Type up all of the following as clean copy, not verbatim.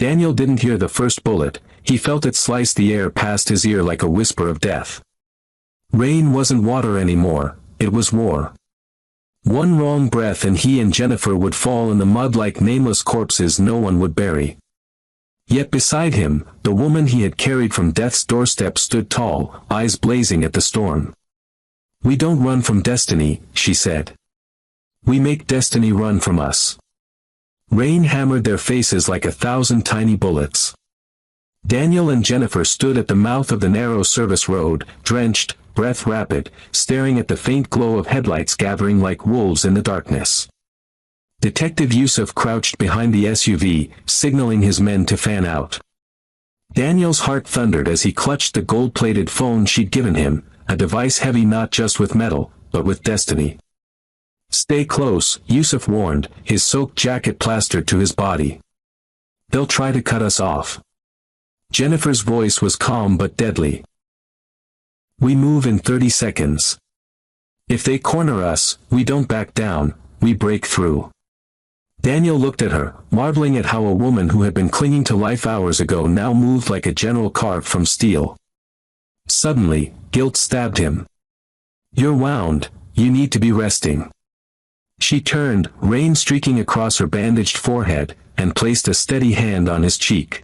Daniel didn't hear the first bullet, he felt it slice the air past his ear like a whisper of death. Rain wasn't water anymore, it was war. One wrong breath and he and Jennifer would fall in the mud like nameless corpses no one would bury. Yet beside him, the woman he had carried from death's doorstep stood tall, eyes blazing at the storm. "We don't run from destiny," she said. "We make destiny run from us." Rain hammered their faces like 1,000 tiny bullets. Daniel and Jennifer stood at the mouth of the narrow service road, drenched, breath rapid, staring at the faint glow of headlights gathering like wolves in the darkness. Detective Yusuf crouched behind the SUV, signaling his men to fan out. Daniel's heart thundered as he clutched the gold-plated phone she'd given him, a device heavy not just with metal, but with destiny. "Stay close," Yusuf warned, his soaked jacket plastered to his body. "They'll try to cut us off." Jennifer's voice was calm but deadly. "We move in 30 seconds. If they corner us, we don't back down, we break through." Daniel looked at her, marveling at how a woman who had been clinging to life hours ago now moved like a general carved from steel. Suddenly, guilt stabbed him. "You're wound, you need to be resting." She turned, rain streaking across her bandaged forehead, and placed a steady hand on his cheek.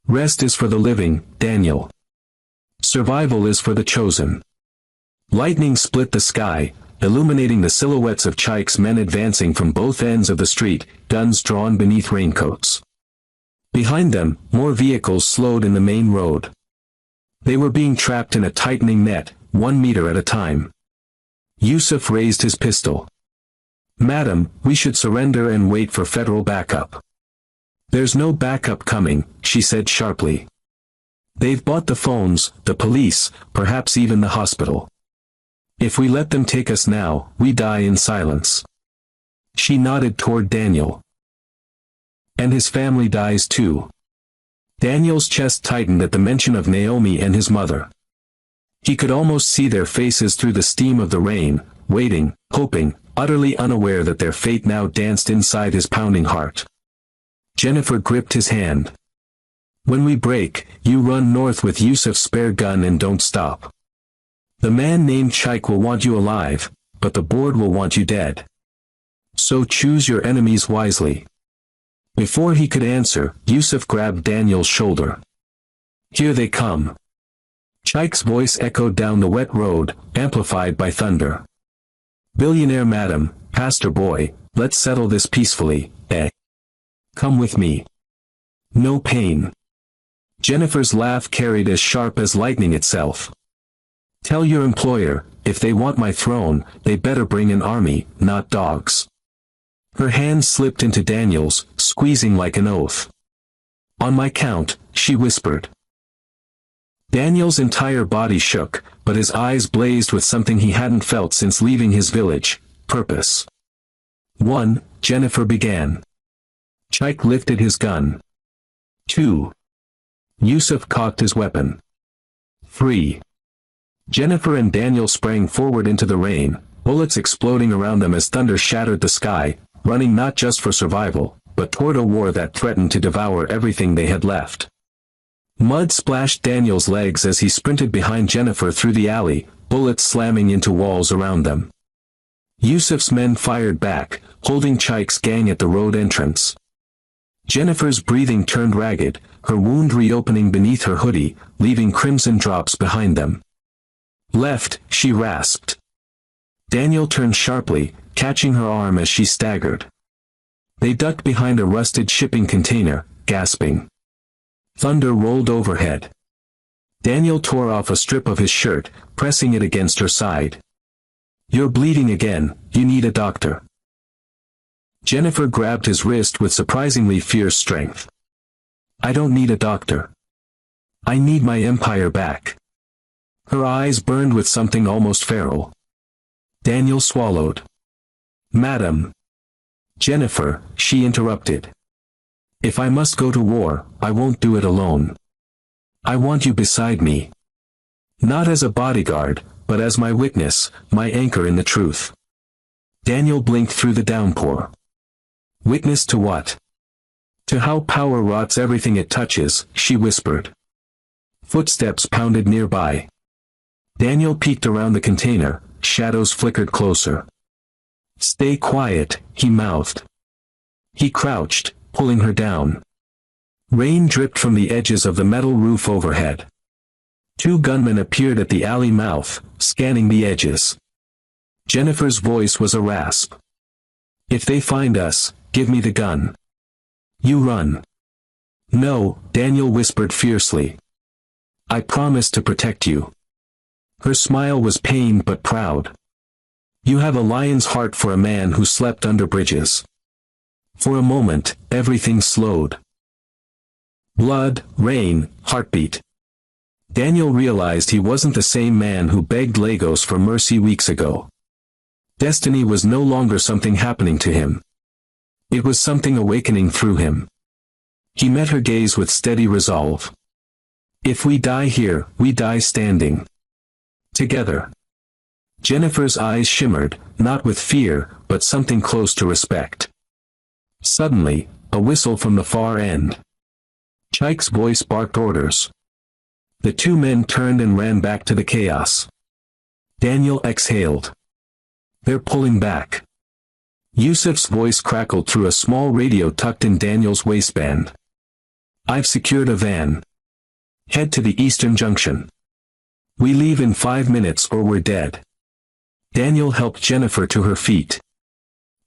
"Rest is for the living, Daniel. Survival is for the chosen." Lightning split the sky, illuminating the silhouettes of Chike's men advancing from both ends of the street, guns drawn beneath raincoats. Behind them, more vehicles slowed in the main road. They were being trapped in a tightening net, 1 meter at a time. Yusuf raised his pistol. "Madam, we should surrender and wait for federal backup." "There's no backup coming," she said sharply. "They've bought the phones, the police, perhaps even the hospital. If we let them take us now, we die in silence." She nodded toward Daniel. "And his family dies too." Daniel's chest tightened at the mention of Naomi and his mother. He could almost see their faces through the steam of the rain, waiting, hoping, utterly unaware that their fate now danced inside his pounding heart. Jennifer gripped his hand. "When we break, you run north with Yusuf's spare gun and don't stop. The man named Chike will want you alive, but the board will want you dead. So choose your enemies wisely." Before he could answer, Yusuf grabbed Daniel's shoulder. "Here they come." Chike's voice echoed down the wet road, amplified by thunder. "Billionaire madam, pastor boy, let's settle this peacefully, eh? Come with me. No pain." Jennifer's laugh carried as sharp as lightning itself. "Tell your employer, if they want my throne, they better bring an army, not dogs." Her hand slipped into Daniel's, squeezing like an oath. "On my count," she whispered. Daniel's entire body shook, but his eyes blazed with something he hadn't felt since leaving his village: purpose. 1. Jennifer began. Chike lifted his gun. 2. Yusuf cocked his weapon. 3. Jennifer and Daniel sprang forward into the rain, bullets exploding around them as thunder shattered the sky, running not just for survival, but toward a war that threatened to devour everything they had left. Mud splashed Daniel's legs as he sprinted behind Jennifer through the alley, bullets slamming into walls around them. Yusuf's men fired back, holding Chike's gang at the road entrance. Jennifer's breathing turned ragged, her wound reopening beneath her hoodie, leaving crimson drops behind them. "Left," she rasped. Daniel turned sharply, catching her arm as she staggered. They ducked behind a rusted shipping container, gasping. Thunder rolled overhead. Daniel tore off a strip of his shirt, pressing it against her side. "You're bleeding again, you need a doctor." Jennifer grabbed his wrist with surprisingly fierce strength. "I don't need a doctor. I need my empire back." Her eyes burned with something almost feral. Daniel swallowed. "Madam." "Jennifer," she interrupted. "If I must go to war, I won't do it alone. I want you beside me. Not as a bodyguard, but as my witness, my anchor in the truth." Daniel blinked through the downpour. "Witness to what?" To how power rots everything it touches, she whispered. Footsteps pounded nearby. Daniel peeked around the container, shadows flickered closer. Stay quiet, he mouthed. He crouched, pulling her down. Rain dripped from the edges of the metal roof overhead. 2 gunmen appeared at the alley mouth, scanning the edges. Jennifer's voice was a rasp. If they find us, give me the gun. You run. No, Daniel whispered fiercely. I promise to protect you. Her smile was pained but proud. You have a lion's heart for a man who slept under bridges. For a moment, everything slowed. Blood, rain, heartbeat. Daniel realized he wasn't the same man who begged Lagos for mercy weeks ago. Destiny was no longer something happening to him. It was something awakening through him. He met her gaze with steady resolve. If we die here, we die standing. Together. Jennifer's eyes shimmered, not with fear, but something close to respect. Suddenly, a whistle from the far end. Chike's voice barked orders. The 2 men turned and ran back to the chaos. Daniel exhaled. They're pulling back. Yusuf's voice crackled through a small radio tucked in Daniel's waistband. I've secured a van. Head to the Eastern Junction. We leave in 5 minutes or we're dead. Daniel helped Jennifer to her feet.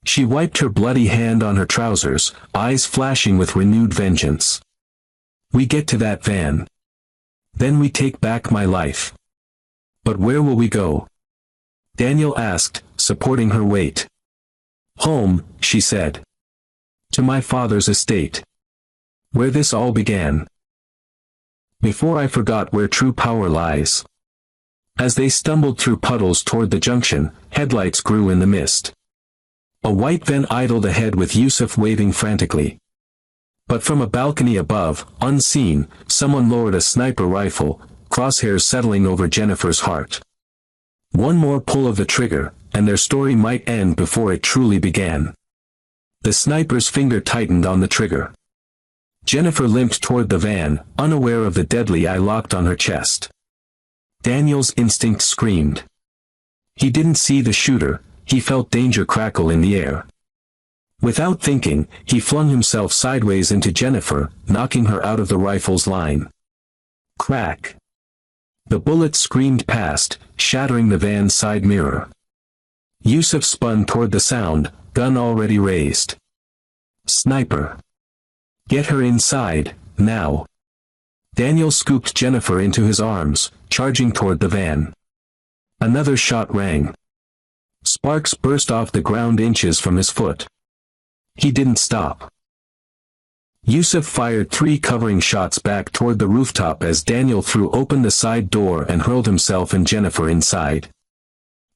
She wiped her bloody hand on her trousers, eyes flashing with renewed vengeance. We get to that van. Then we take back my life. But where will we go? Daniel asked, supporting her weight. Home, she said. To my father's estate. Where this all began. Before I forgot where true power lies. As they stumbled through puddles toward the junction, headlights grew in the mist. A white van idled ahead with Yusuf waving frantically. But from a balcony above, unseen, someone lowered a sniper rifle, crosshairs settling over Jennifer's heart. One more pull of the trigger, and their story might end before it truly began. The sniper's finger tightened on the trigger. Jennifer limped toward the van, unaware of the deadly eye locked on her chest. Daniel's instinct screamed. He didn't see the shooter, he felt danger crackle in the air. Without thinking, he flung himself sideways into Jennifer, knocking her out of the rifle's line. Crack. The bullet screamed past, shattering the van's side mirror. Yusuf spun toward the sound, gun already raised. Sniper. Get her inside, now. Daniel scooped Jennifer into his arms, charging toward the van. Another shot rang. Sparks burst off the ground inches from his foot. He didn't stop. Yusuf fired 3 covering shots back toward the rooftop as Daniel threw open the side door and hurled himself and Jennifer inside.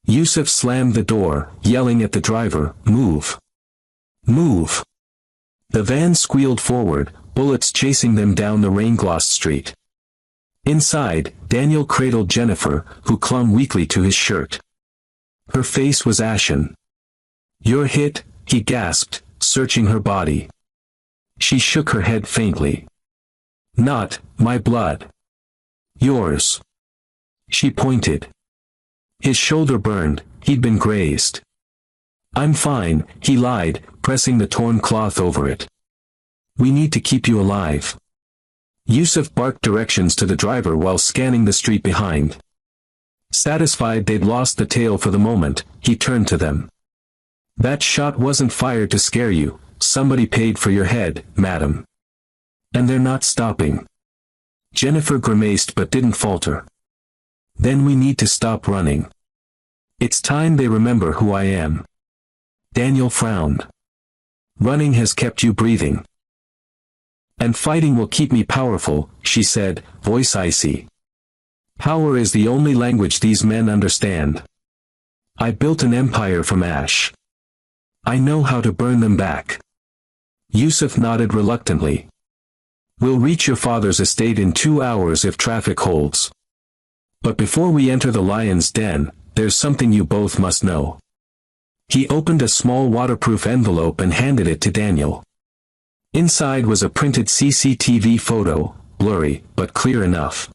Yusuf slammed the door, yelling at the driver, "Move! Move!" The van squealed forward, bullets chasing them down the rain-glossed street. Inside, Daniel cradled Jennifer, who clung weakly to his shirt. Her face was ashen. "You're hit," he gasped, searching her body. She shook her head faintly. "Not my blood. Yours." She pointed. His shoulder burned, he'd been grazed. "I'm fine," he lied, pressing the torn cloth over it. "We need to keep you alive." Yusuf barked directions to the driver while scanning the street behind. Satisfied they'd lost the tail for the moment, he turned to them. "That shot wasn't fired to scare you, somebody paid for your head, madam. And they're not stopping." Jennifer grimaced but didn't falter. "Then we need to stop running. It's time they remember who I am." Daniel frowned. "Running has kept you breathing. And fighting will keep me powerful," she said, voice icy. "Power is the only language these men understand. I built an empire from ash. I know how to burn them back." Yusuf nodded reluctantly. "We'll reach your father's estate in 2 hours if traffic holds. But before we enter the lion's den, there's something you both must know." He opened a small waterproof envelope and handed it to Daniel. Inside was a printed CCTV photo, blurry, but clear enough.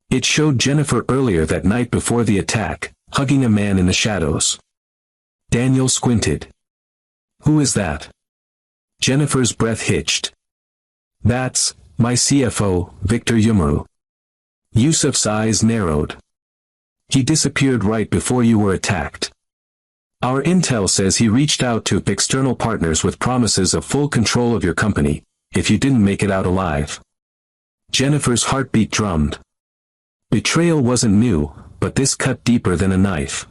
It showed Jennifer earlier that night before the attack, hugging a man in the shadows. Daniel squinted. "Who is that?" Jennifer's breath hitched. "That's my CFO, Victor Yumuru." Yusuf's eyes narrowed. "He disappeared right before you were attacked. Our intel says he reached out to external partners with promises of full control of your company, if you didn't make it out alive." Jennifer's heartbeat drummed. Betrayal wasn't new, but this cut deeper than a knife.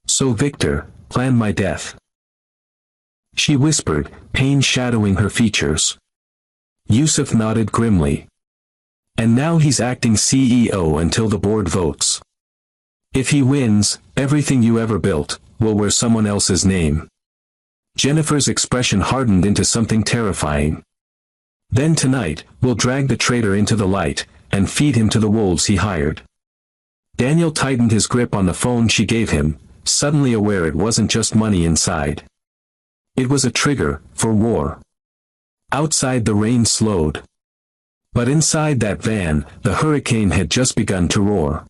"So Victor planned my death?" she whispered, pain shadowing her features. Yusuf nodded grimly. "And now he's acting CEO until the board votes. If he wins, everything you ever built will wear someone else's name." Jennifer's expression hardened into something terrifying. "Then tonight, we'll drag the traitor into the light, and feed him to the wolves he hired." Daniel tightened his grip on the phone she gave him, suddenly aware it wasn't just money inside. It was a trigger, for war. Outside the rain slowed. But inside that van, the hurricane had just begun to roar.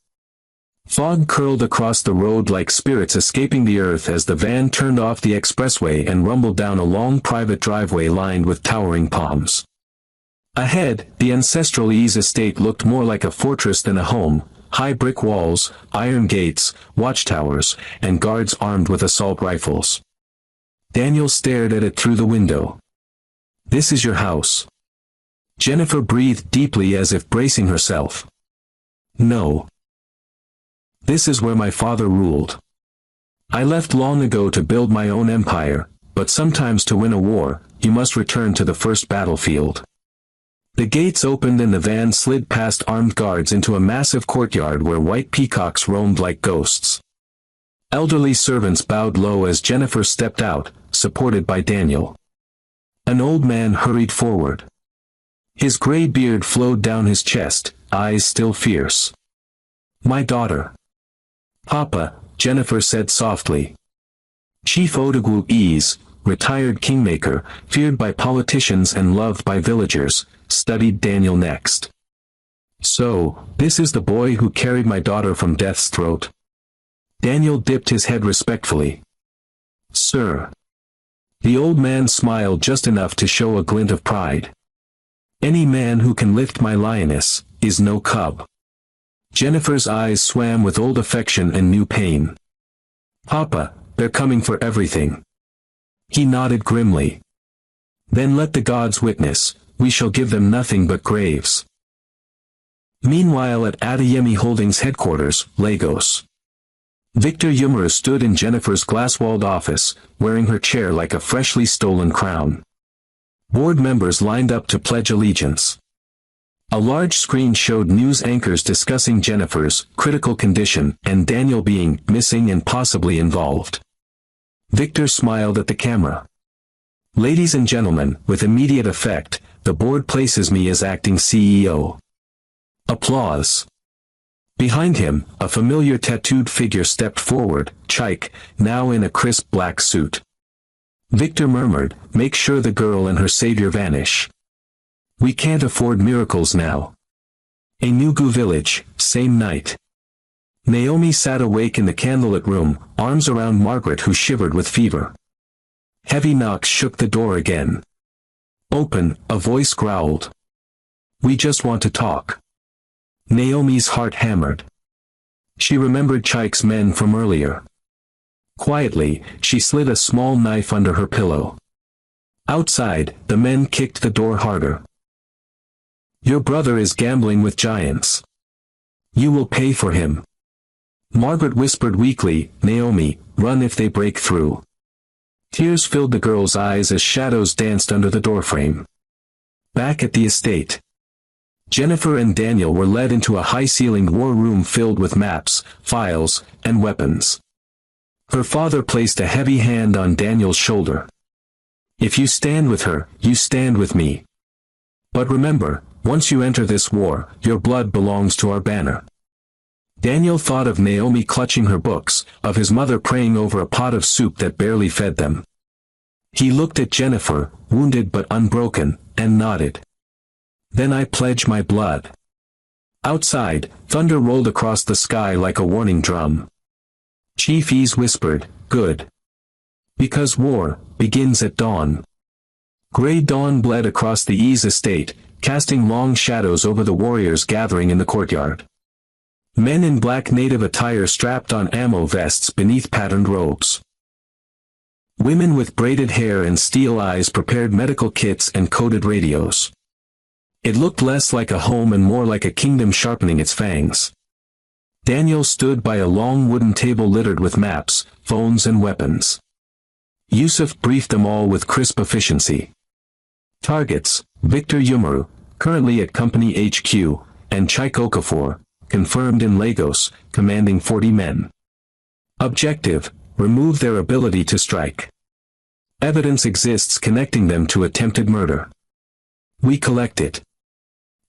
Fog curled across the road like spirits escaping the earth as the van turned off the expressway and rumbled down a long private driveway lined with towering palms. Ahead, the ancestral Ease estate looked more like a fortress than a home, high brick walls, iron gates, watchtowers, and guards armed with assault rifles. Daniel stared at it through the window. "This is your house?" Jennifer breathed deeply as if bracing herself. "No. This is where my father ruled. I left long ago to build my own empire, but sometimes to win a war, you must return to the first battlefield." The gates opened and the van slid past armed guards into a massive courtyard where white peacocks roamed like ghosts. Elderly servants bowed low as Jennifer stepped out, supported by Daniel. An old man hurried forward. His gray beard flowed down his chest, eyes still fierce. "My daughter." "Papa," Jennifer said softly. Chief Odogwu Ease, retired kingmaker, feared by politicians and loved by villagers, studied Daniel next. "So, this is the boy who carried my daughter from death's throat?" Daniel dipped his head respectfully. "Sir." The old man smiled just enough to show a glint of pride. "Any man who can lift my lioness is no cub." Jennifer's eyes swam with old affection and new pain. "Papa, they're coming for everything." He nodded grimly. "Then let the gods witness, we shall give them nothing but graves." Meanwhile at Adeyemi Holdings headquarters, Lagos. Victor Yumuru stood in Jennifer's glass-walled office, wearing her chair like a freshly stolen crown. Board members lined up to pledge allegiance. A large screen showed news anchors discussing Jennifer's critical condition and Daniel being missing and possibly involved. Victor smiled at the camera. "Ladies and gentlemen, with immediate effect, the board places me as acting CEO." Applause. Behind him, a familiar tattooed figure stepped forward, Chike, now in a crisp black suit. Victor murmured, "Make sure the girl and her savior vanish. We can't afford miracles now." Enugu village, same night. Naomi sat awake in the candlelit room, arms around Margaret who shivered with fever. Heavy knocks shook the door again. "Open," a voice growled. "We just want to talk." Naomi's heart hammered. She remembered Chike's men from earlier. Quietly, she slid a small knife under her pillow. Outside, the men kicked the door harder. "Your brother is gambling with giants. You will pay for him." Margaret whispered weakly, "Naomi, run if they break through." Tears filled the girl's eyes as shadows danced under the doorframe. Back at the estate, Jennifer and Daniel were led into a high-ceilinged war room filled with maps, files, and weapons. Her father placed a heavy hand on Daniel's shoulder. "If you stand with her, you stand with me. But remember, once you enter this war, your blood belongs to our banner." Daniel thought of Naomi clutching her books, of his mother praying over a pot of soup that barely fed them. He looked at Jennifer, wounded but unbroken, and nodded. Then I pledge my blood. Outside, thunder rolled across the sky like a warning drum. Chief Ease whispered, "Good. Because war begins at dawn." Gray dawn bled across the Ease estate, casting long shadows over the warriors gathering in the courtyard. Men in black native attire strapped on ammo vests beneath patterned robes. Women with braided hair and steel eyes prepared medical kits and coded radios. It looked less like a home and more like a kingdom sharpening its fangs. Daniel stood by a long wooden table littered with maps, phones and weapons. Yusuf briefed them all with crisp efficiency. Targets: Victor Umaru, currently at Company HQ, and Chaik Okafor, confirmed in Lagos, commanding 40 men. Objective: remove their ability to strike. Evidence exists connecting them to attempted murder. We collect it.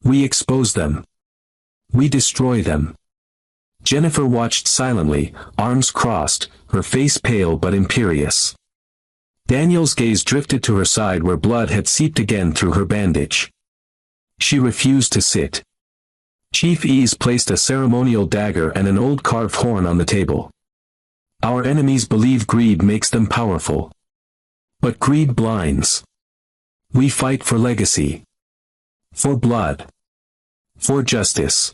We expose them. We destroy them. Jennifer watched silently, arms crossed, her face pale but imperious. Daniel's gaze drifted to her side where blood had seeped again through her bandage. She refused to sit. Chief Ease placed a ceremonial dagger and an old carved horn on the table. Our enemies believe greed makes them powerful. But greed blinds. We fight for legacy. For blood. For justice.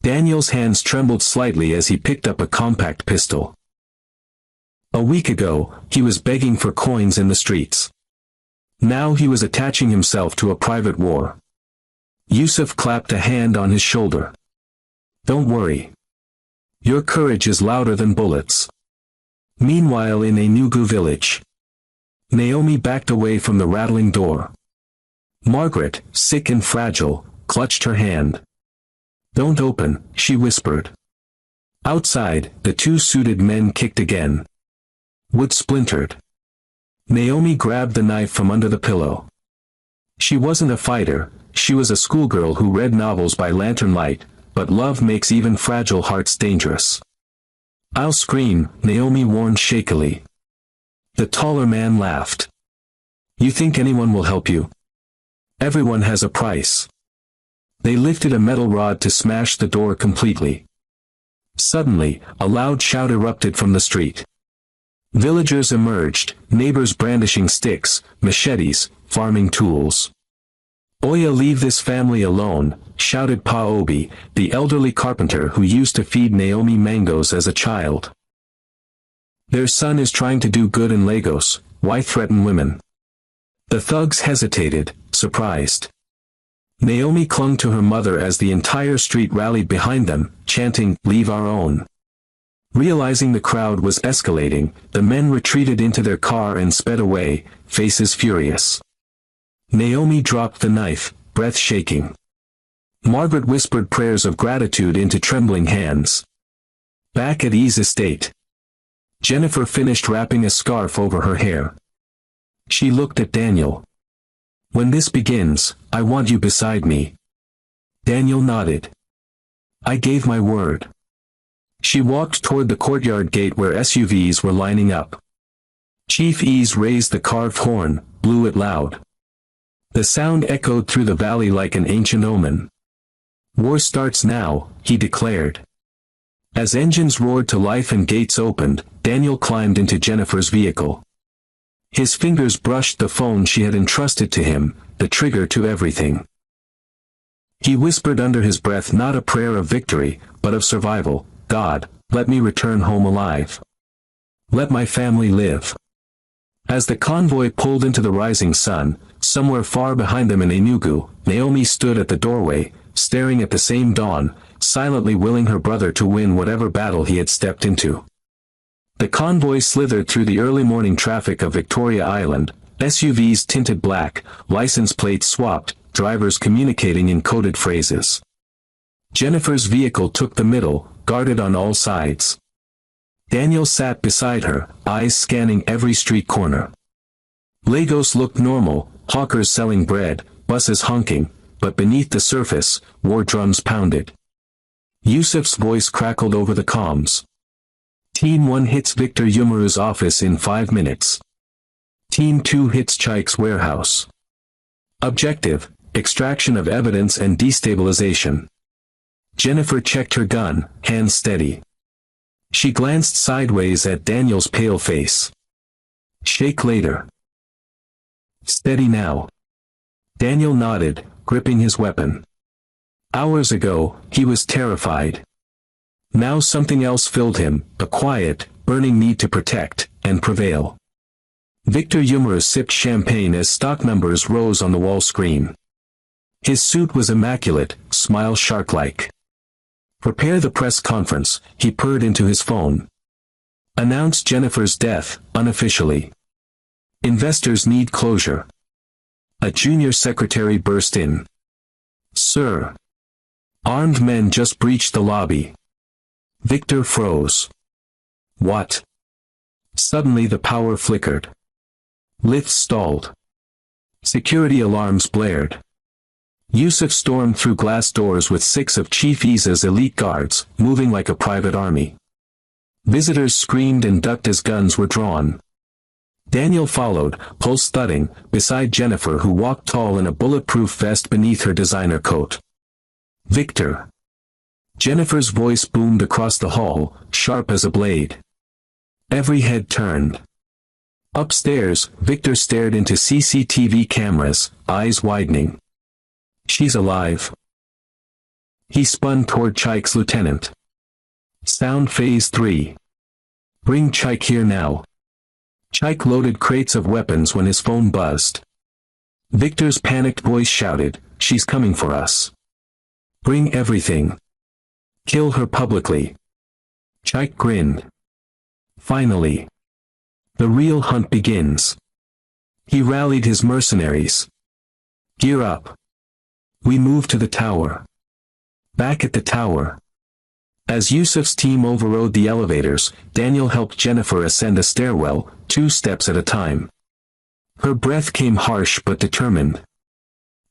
Daniel's hands trembled slightly as he picked up a compact pistol. A week ago, he was begging for coins in the streets. Now he was attaching himself to a private war. Yusuf clapped a hand on his shoulder. Don't worry. Your courage is louder than bullets. Meanwhile in Enugu village. Naomi backed away from the rattling door. Margaret, sick and fragile, clutched her hand. Don't open, she whispered. Outside, the two suited men kicked again. Wood splintered. Naomi grabbed the knife from under the pillow. She wasn't a fighter, she was a schoolgirl who read novels by lantern light, but love makes even fragile hearts dangerous. I'll scream, Naomi warned shakily. The taller man laughed. You think anyone will help you? Everyone has a price. They lifted a metal rod to smash the door completely. Suddenly, a loud shout erupted from the street. Villagers emerged, neighbors brandishing sticks, machetes, farming tools. Oya, leave this family alone, shouted Pa Obi, the elderly carpenter who used to feed Naomi mangoes as a child. Their son is trying to do good in Lagos, why threaten women? The thugs hesitated, surprised. Naomi clung to her mother as the entire street rallied behind them, chanting, "Leave our own." Realizing the crowd was escalating, the men retreated into their car and sped away, faces furious. Naomi dropped the knife, breath shaking. Margaret whispered prayers of gratitude into trembling hands. Back at E's estate. Jennifer finished wrapping a scarf over her hair. She looked at Daniel. When this begins, I want you beside me. Daniel nodded. I gave my word. She walked toward the courtyard gate where SUVs were lining up. Chief Ease raised the carved horn, blew it loud. The sound echoed through the valley like an ancient omen. War starts now, he declared. As engines roared to life and gates opened, Daniel climbed into Jennifer's vehicle. His fingers brushed the phone she had entrusted to him, the trigger to everything. He whispered under his breath not a prayer of victory, but of survival. God, let me return home alive. Let my family live. As the convoy pulled into the rising sun, somewhere far behind them in Enugu, Naomi stood at the doorway, staring at the same dawn, silently willing her brother to win whatever battle he had stepped into. The convoy slithered through the early morning traffic of Victoria Island, SUVs tinted black, license plates swapped, drivers communicating in coded phrases. Jennifer's vehicle took the middle, guarded on all sides. Daniel sat beside her, eyes scanning every street corner. Lagos looked normal, hawkers selling bread, buses honking, but beneath the surface, war drums pounded. Yusuf's voice crackled over the comms. Team 1 hits Victor Umaru's office in 5 minutes. Team 2 hits Chike's warehouse. Objective: extraction of evidence and destabilization. Jennifer checked her gun, hands steady. She glanced sideways at Daniel's pale face. Shake later. Steady now. Daniel nodded, gripping his weapon. Hours ago, he was terrified. Now something else filled him, a quiet, burning need to protect, and prevail. Victor humorous sipped champagne as stock numbers rose on the wall screen. His suit was immaculate, smile shark-like. Prepare the press conference, he purred into his phone. Announce Jennifer's death, unofficially. Investors need closure. A junior secretary burst in. Sir. Armed men just breached the lobby. Victor froze. What? Suddenly the power flickered. Lifts stalled. Security alarms blared. Yusuf stormed through glass doors with 6 of Chief Isa's elite guards, moving like a private army. Visitors screamed and ducked as guns were drawn. Daniel followed, pulse thudding, beside Jennifer, who walked tall in a bulletproof vest beneath her designer coat. Victor. Jennifer's voice boomed across the hall, sharp as a blade. Every head turned. Upstairs, Victor stared into CCTV cameras, eyes widening. She's alive. He spun toward Chike's lieutenant. Sound phase 3. Bring Chike here now. Chike loaded crates of weapons when his phone buzzed. Victor's panicked voice shouted, she's coming for us. Bring everything. Kill her publicly. Chike grinned. Finally. The real hunt begins. He rallied his mercenaries. Gear up. We move to the tower. Back at the tower. As Yusuf's team overrode the elevators, Daniel helped Jennifer ascend a stairwell, 2 steps at a time. Her breath came harsh but determined.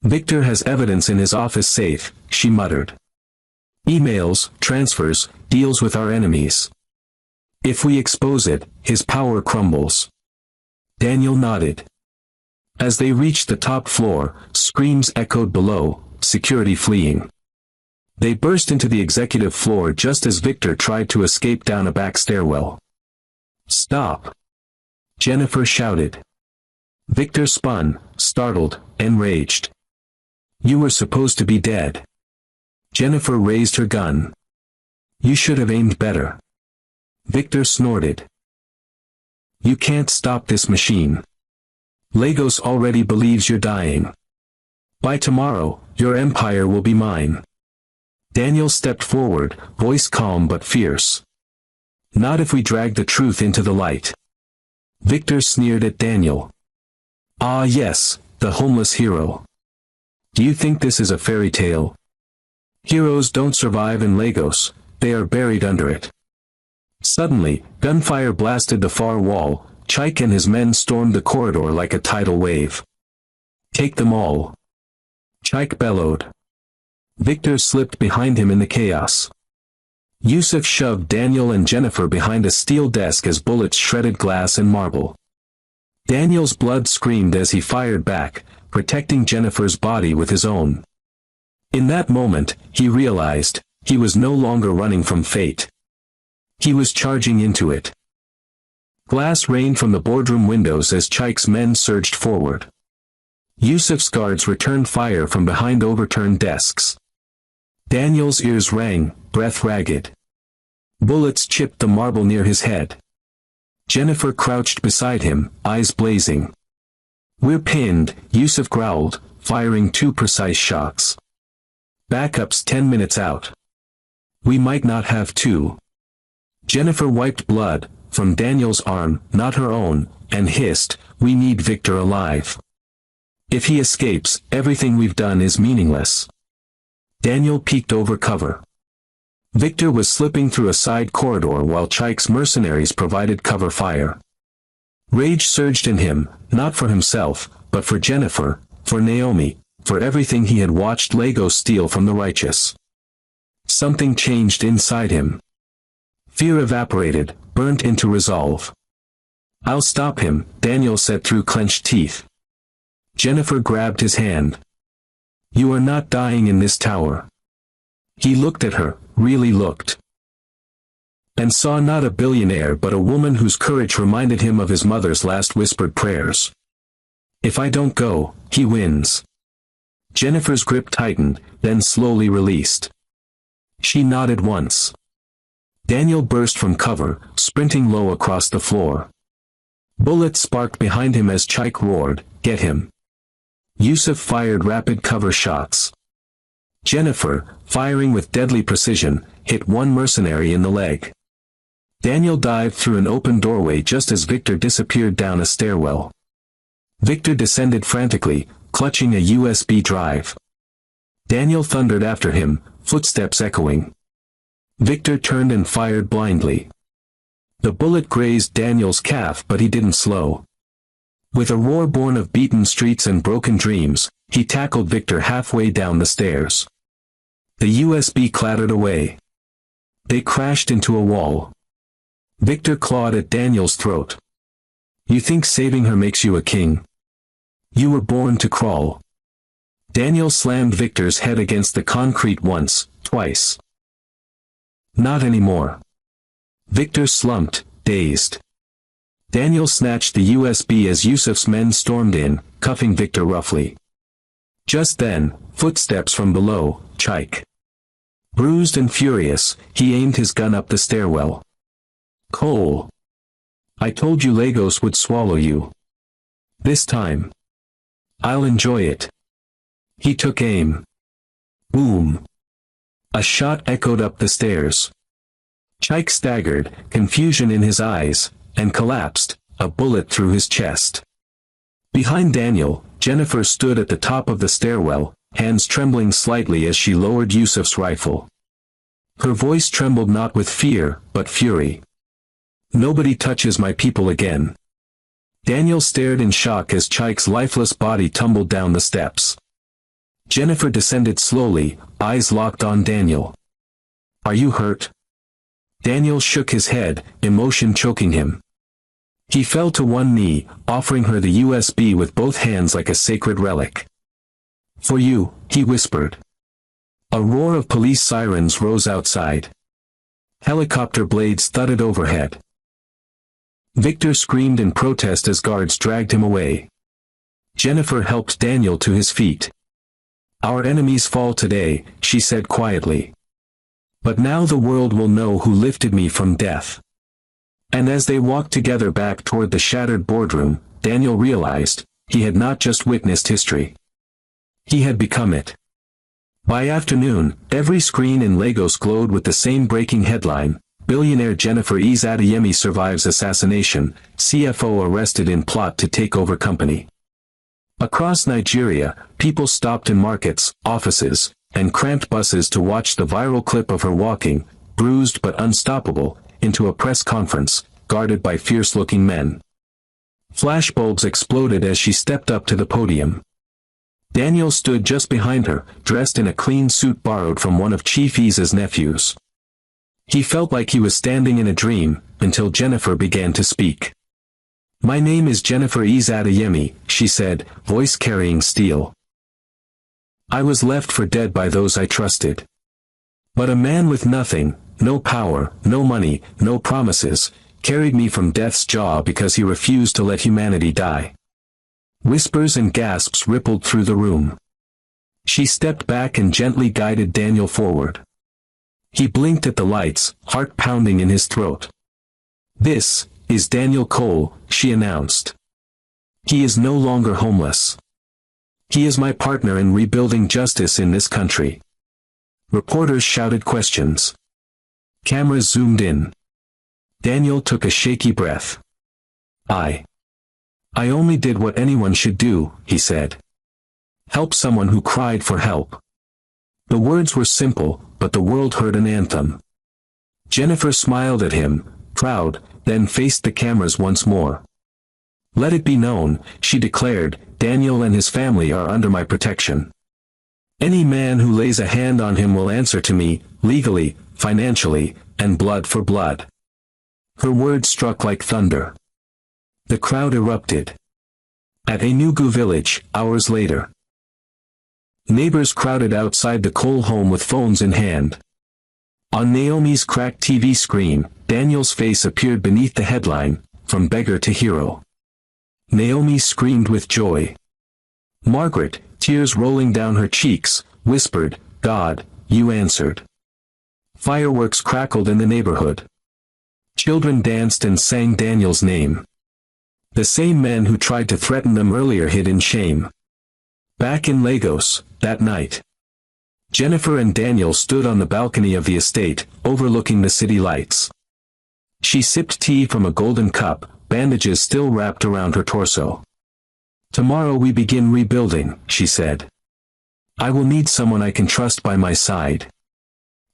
Victor has evidence in his office safe, she muttered. Emails, transfers, deals with our enemies. If we expose it, his power crumbles. Daniel nodded. As they reached the top floor, screams echoed below, security fleeing. They burst into the executive floor just as Victor tried to escape down a back stairwell. Stop! Jennifer shouted. Victor spun, startled, enraged. You were supposed to be dead. Jennifer raised her gun. You should have aimed better. Victor snorted. You can't stop this machine. Lagos already believes you're dying. By tomorrow, your empire will be mine. Daniel stepped forward, voice calm but fierce. Not if we drag the truth into the light. Victor sneered at Daniel. Ah yes, the homeless hero. Do you think this is a fairy tale? Heroes don't survive in Lagos, they are buried under it. Suddenly, gunfire blasted the far wall. Chike and his men stormed the corridor like a tidal wave. Take them all. Chike bellowed. Victor slipped behind him in the chaos. Yusuf shoved Daniel and Jennifer behind a steel desk as bullets shredded glass and marble. Daniel's blood screamed as he fired back, protecting Jennifer's body with his own. In that moment, he realized, he was no longer running from fate. He was charging into it. Glass rained from the boardroom windows as Chike's men surged forward. Yusuf's guards returned fire from behind overturned desks. Daniel's ears rang, breath ragged. Bullets chipped the marble near his head. Jennifer crouched beside him, eyes blazing. We're pinned, Yusuf growled, firing 2 precise shots. Backup's 10 minutes out. We might not have 2. Jennifer wiped blood from Daniel's arm, not her own, and hissed, we need Victor alive. If he escapes, everything we've done is meaningless. Daniel peeked over cover. Victor was slipping through a side corridor while Chike's mercenaries provided cover fire. Rage surged in him, not for himself, but for Jennifer, for Naomi, for everything he had watched Lagos steal from the righteous. Something changed inside him. Fear evaporated, burnt into resolve. I'll stop him, Daniel said through clenched teeth. Jennifer grabbed his hand. You are not dying in this tower. He looked at her, really looked. And saw not a billionaire but a woman whose courage reminded him of his mother's last whispered prayers. If I don't go, he wins. Jennifer's grip tightened, then slowly released. She nodded once. Daniel burst from cover, sprinting low across the floor. Bullets sparked behind him as Chaik roared, "Get him!" Yusuf fired rapid cover shots. Jennifer, firing with deadly precision, hit one mercenary in the leg. Daniel dived through an open doorway just as Victor disappeared down a stairwell. Victor descended frantically, clutching a USB drive. Daniel thundered after him, footsteps echoing. Victor turned and fired blindly. The bullet grazed Daniel's calf, but he didn't slow. With a roar born of beaten streets and broken dreams, he tackled Victor halfway down the stairs. The USB clattered away. They crashed into a wall. Victor clawed at Daniel's throat. You think saving her makes you a king? You were born to crawl. Daniel slammed Victor's head against the concrete once, twice. Not anymore. Victor slumped, dazed. Daniel snatched the USB as Yusuf's men stormed in, cuffing Victor roughly. Just then, footsteps from below, Chaik. Bruised and furious, he aimed his gun up the stairwell. Cole. I told you Lagos would swallow you. This time. I'll enjoy it. He took aim. Boom. A shot echoed up the stairs. Chaik staggered, confusion in his eyes, and collapsed, a bullet through his chest. Behind Daniel, Jennifer stood at the top of the stairwell, hands trembling slightly as she lowered Yusuf's rifle. Her voice trembled not with fear, but fury. Nobody touches my people again. Daniel stared in shock as Chaik's lifeless body tumbled down the steps. Jennifer descended slowly, eyes locked on Daniel. Are you hurt? Daniel shook his head, emotion choking him. He fell to one knee, offering her the USB with both hands like a sacred relic. For you, he whispered. A roar of police sirens rose outside. Helicopter blades thudded overhead. Victor screamed in protest as guards dragged him away. Jennifer helped Daniel to his feet. Our enemies fall today, she said quietly. But now the world will know who lifted me from death. And as they walked together back toward the shattered boardroom, Daniel realized, he had not just witnessed history. He had become it. By afternoon, every screen in Lagos glowed with the same breaking headline, Billionaire Jennifer Adeyemi survives assassination, CFO arrested in plot to take over company. Across Nigeria, people stopped in markets, offices, and cramped buses to watch the viral clip of her walking, bruised but unstoppable, into a press conference, guarded by fierce-looking men. Flashbulbs exploded as she stepped up to the podium. Daniel stood just behind her, dressed in a clean suit borrowed from one of Chief Eze's nephews. He felt like he was standing in a dream, until Jennifer began to speak. My name is Jennifer Adeyemi, she said, voice carrying steel. I was left for dead by those I trusted. But a man with nothing, no power, no money, no promises, carried me from death's jaw because he refused to let humanity die. Whispers and gasps rippled through the room. She stepped back and gently guided Daniel forward. He blinked at the lights, heart pounding in his throat. This is Daniel Cole, she announced. He is no longer homeless. He is my partner in rebuilding justice in this country. Reporters shouted questions. Cameras zoomed in. Daniel took a shaky breath. I only did what anyone should do, he said. Help someone who cried for help. The words were simple, but the world heard an anthem. Jennifer smiled at him, proud, then faced the cameras once more. Let it be known, she declared, Daniel and his family are under my protection. Any man who lays a hand on him will answer to me, legally, financially, and blood for blood. Her words struck like thunder. The crowd erupted. At Enugu village, hours later. Neighbors crowded outside the Cole home with phones in hand. On Naomi's cracked TV screen, Daniel's face appeared beneath the headline, "From Beggar to Hero." Naomi screamed with joy. Margaret, tears rolling down her cheeks, whispered, "God, you answered." Fireworks crackled in the neighborhood. Children danced and sang Daniel's name. The same men who tried to threaten them earlier hid in shame. Back in Lagos, that night, Jennifer and Daniel stood on the balcony of the estate, overlooking the city lights. She sipped tea from a golden cup, bandages still wrapped around her torso. "Tomorrow we begin rebuilding," she said. "I will need someone I can trust by my side."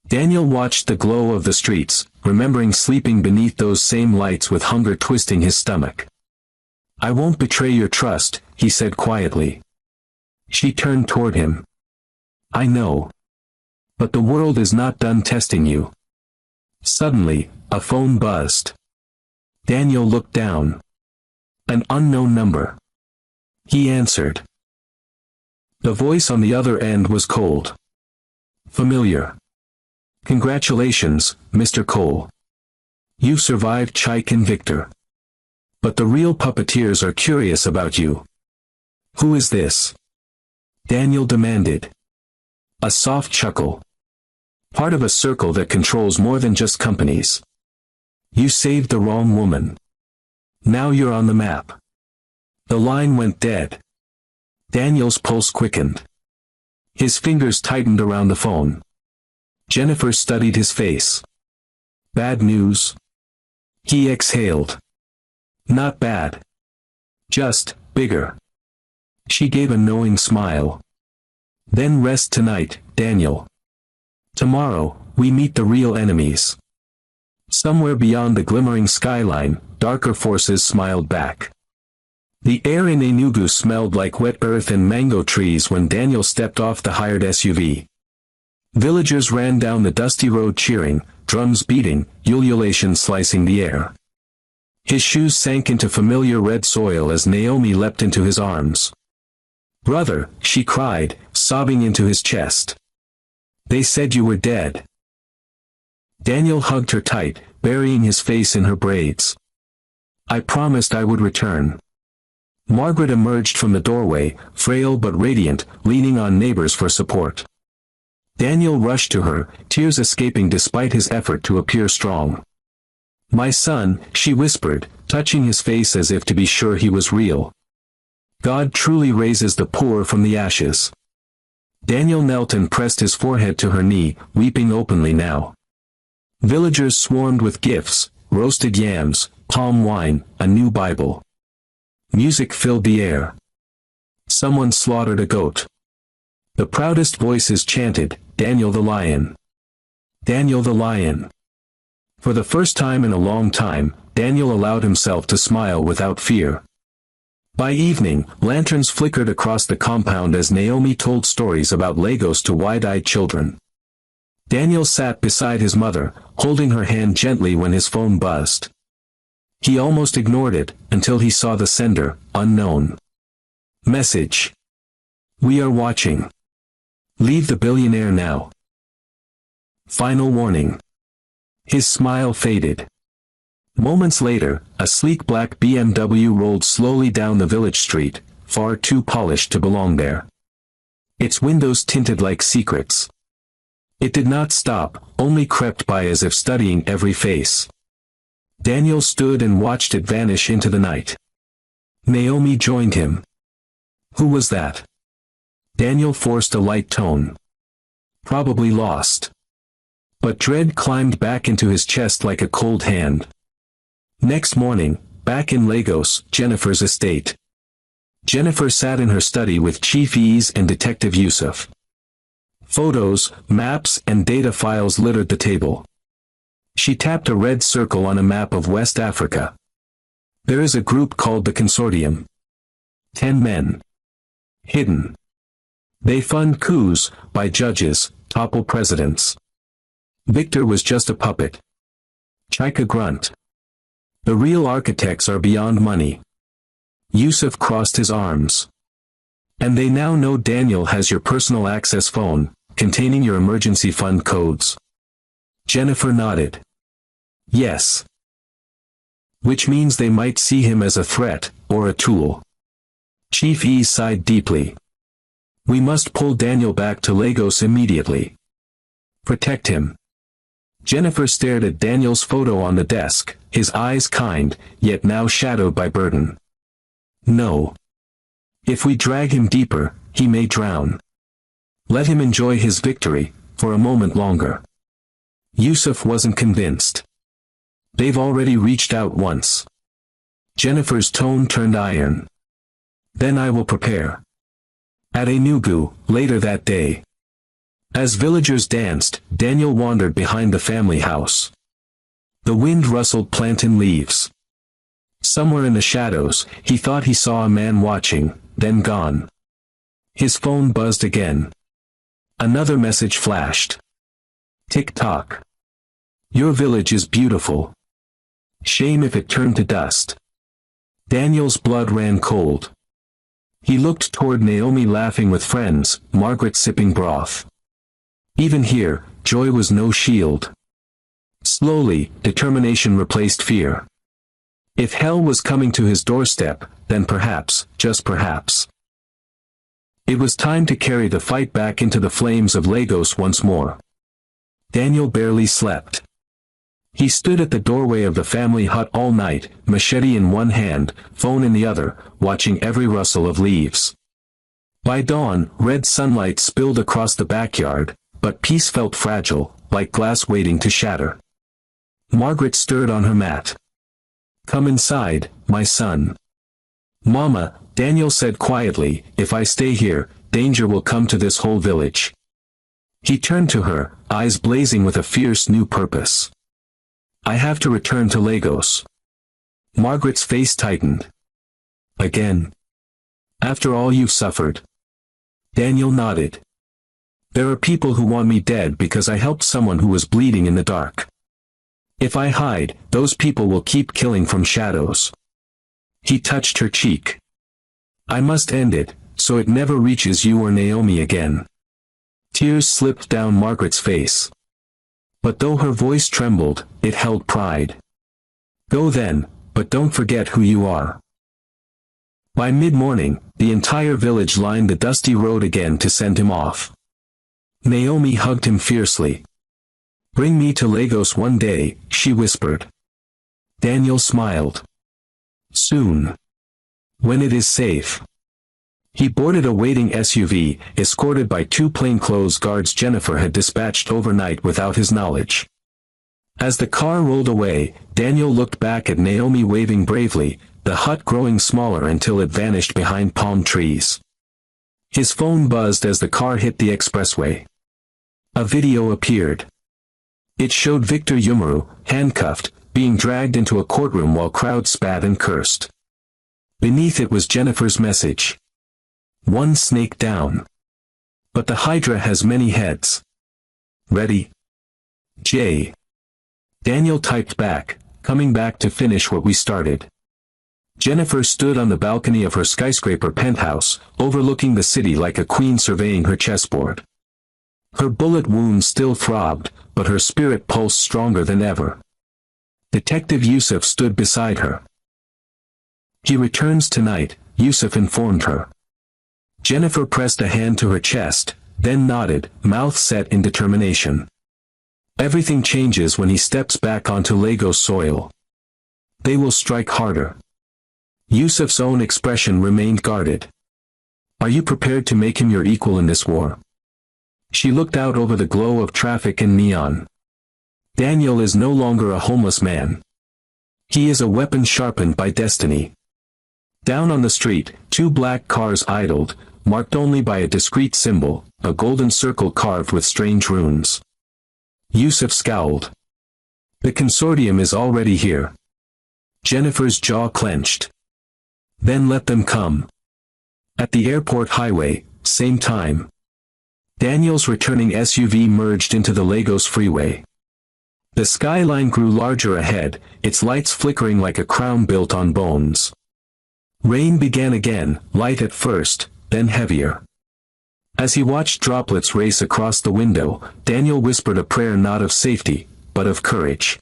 Daniel watched the glow of the streets, remembering sleeping beneath those same lights with hunger twisting his stomach. "I won't betray your trust," he said quietly. She turned toward him. "I know. But the world is not done testing you." Suddenly, a phone buzzed. Daniel looked down. An unknown number. He answered. The voice on the other end was cold. Familiar. "Congratulations, Mr. Cole. You survived Chike and Victor. But the real puppeteers are curious about you." "Who is this?" Daniel demanded. A soft chuckle. "Part of a circle that controls more than just companies. You saved the wrong woman. Now you're on the map." The line went dead. Daniel's pulse quickened. His fingers tightened around the phone. Jennifer studied his face. "Bad news?" He exhaled. "Not bad. Just bigger." She gave a knowing smile. "Then rest tonight, Daniel. Tomorrow, we meet the real enemies." Somewhere beyond the glimmering skyline, darker forces smiled back. The air in Enugu smelled like wet earth and mango trees when Daniel stepped off the hired SUV. Villagers ran down the dusty road cheering, drums beating, ululation slicing the air. His shoes sank into familiar red soil as Naomi leapt into his arms. "Brother," she cried, sobbing into his chest. "They said you were dead." Daniel hugged her tight, burying his face in her braids. "I promised I would return." Margaret emerged from the doorway, frail but radiant, leaning on neighbors for support. Daniel rushed to her, tears escaping despite his effort to appear strong. "My son," she whispered, touching his face as if to be sure he was real. "God truly raises the poor from the ashes." Daniel knelt and pressed his forehead to her knee, weeping openly now. Villagers swarmed with gifts, roasted yams, palm wine, a new Bible. Music filled the air. Someone slaughtered a goat. The proudest voices chanted, "Daniel the Lion. Daniel the Lion." For the first time in a long time, Daniel allowed himself to smile without fear. By evening, lanterns flickered across the compound as Naomi told stories about Lagos to wide-eyed children. Daniel sat beside his mother, holding her hand gently when his phone buzzed. He almost ignored it, until he saw the sender, unknown. Message. "We are watching. Leave the billionaire now." Final warning. His smile faded. Moments later, a sleek black BMW rolled slowly down the village street, far too polished to belong there. Its windows tinted like secrets. It did not stop, only crept by as if studying every face. Daniel stood and watched it vanish into the night. Naomi joined him. "Who was that?" Daniel forced a light tone. "Probably lost." But dread climbed back into his chest like a cold hand. Next morning, back in Lagos, Jennifer's estate. Jennifer sat in her study with Chief Ease and Detective Yusuf. Photos, maps, and data files littered the table. She tapped a red circle on a map of West Africa. "There is a group called the Consortium. 10 men. Hidden. They fund coups, by judges, topple presidents. Victor was just a puppet. Chike a grunt. The real architects are beyond money. Yusuf crossed his arms. And they now know Daniel has your personal access phone, containing your emergency fund codes. Jennifer nodded. Yes. Which means they might see him as a threat, or a tool. Chief E sighed deeply. We must pull Daniel back to Lagos immediately. Protect him. Jennifer stared at Daniel's photo on the desk, his eyes kind, yet now shadowed by burden. No. If we drag him deeper, he may drown. Let him enjoy his victory, for a moment longer. Yusuf wasn't convinced. They've already reached out once. Jennifer's tone turned iron. Then I will prepare. At Enugu, later that day. As villagers danced, Daniel wandered behind the family house. The wind rustled plantain leaves. Somewhere in the shadows, he thought he saw a man watching, then gone. His phone buzzed again. Another message flashed. Tick-tock. Your village is beautiful. Shame if it turned to dust. Daniel's blood ran cold. He looked toward Naomi laughing with friends, Margaret sipping broth. Even here, joy was no shield. Slowly, determination replaced fear. If hell was coming to his doorstep, then perhaps, just perhaps. It was time to carry the fight back into the flames of Lagos once more. Daniel barely slept. He stood at the doorway of the family hut all night, machete in one hand, phone in the other, watching every rustle of leaves. By dawn, red sunlight spilled across the backyard, but peace felt fragile, like glass waiting to shatter. Margaret stirred on her mat. Come inside, my son. Mama, Daniel said quietly, if I stay here, danger will come to this whole village. He turned to her, eyes blazing with a fierce new purpose. I have to return to Lagos. Margaret's face tightened. Again. After all you've suffered. Daniel nodded. There are people who want me dead because I helped someone who was bleeding in the dark. If I hide, those people will keep killing from shadows. He touched her cheek. I must end it, so it never reaches you or Naomi again. Tears slipped down Margaret's face. But though her voice trembled, it held pride. Go then, but don't forget who you are. By mid-morning, the entire village lined the dusty road again to send him off. Naomi hugged him fiercely. Bring me to Lagos one day, she whispered. Daniel smiled. Soon. When it is safe. He boarded a waiting SUV, escorted by two plainclothes guards Jennifer had dispatched overnight without his knowledge. As the car rolled away, Daniel looked back at Naomi waving bravely, the hut growing smaller until it vanished behind palm trees. His phone buzzed as the car hit the expressway. A video appeared. It showed Victor Yumaru, handcuffed, being dragged into a courtroom while crowds spat and cursed. Beneath it was Jennifer's message. One snake down. But the Hydra has many heads. Ready? J. Daniel typed back, coming back to finish what we started. Jennifer stood on the balcony of her skyscraper penthouse, overlooking the city like a queen surveying her chessboard. Her bullet wound still throbbed, but her spirit pulsed stronger than ever. Detective Yusuf stood beside her. He returns tonight, Yusuf informed her. Jennifer pressed a hand to her chest, then nodded, mouth set in determination. Everything changes when he steps back onto Lagos soil. They will strike harder. Yusuf's own expression remained guarded. Are you prepared to make him your equal in this war? She looked out over the glow of traffic and neon. Daniel is no longer a homeless man. He is a weapon sharpened by destiny. Down on the street, two black cars idled, marked only by a discreet symbol, a golden circle carved with strange runes. Yusuf scowled. The consortium is already here. Jennifer's jaw clenched. Then let them come. At the airport highway, same time. Daniel's returning SUV merged into the Lagos freeway. The skyline grew larger ahead, its lights flickering like a crown built on bones. Rain began again, light at first, then heavier. As he watched droplets race across the window, Daniel whispered a prayer not of safety, but of courage.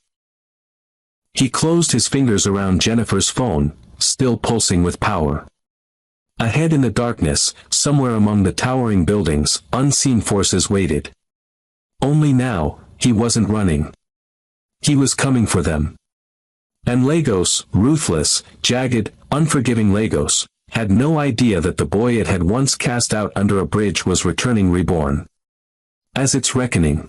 He closed his fingers around Jennifer's phone, still pulsing with power. Ahead in the darkness, somewhere among the towering buildings, unseen forces waited. Only now, he wasn't running. He was coming for them. And Lagos, ruthless, jagged, unforgiving Lagos, had no idea that the boy it had once cast out under a bridge was returning reborn. As its reckoning.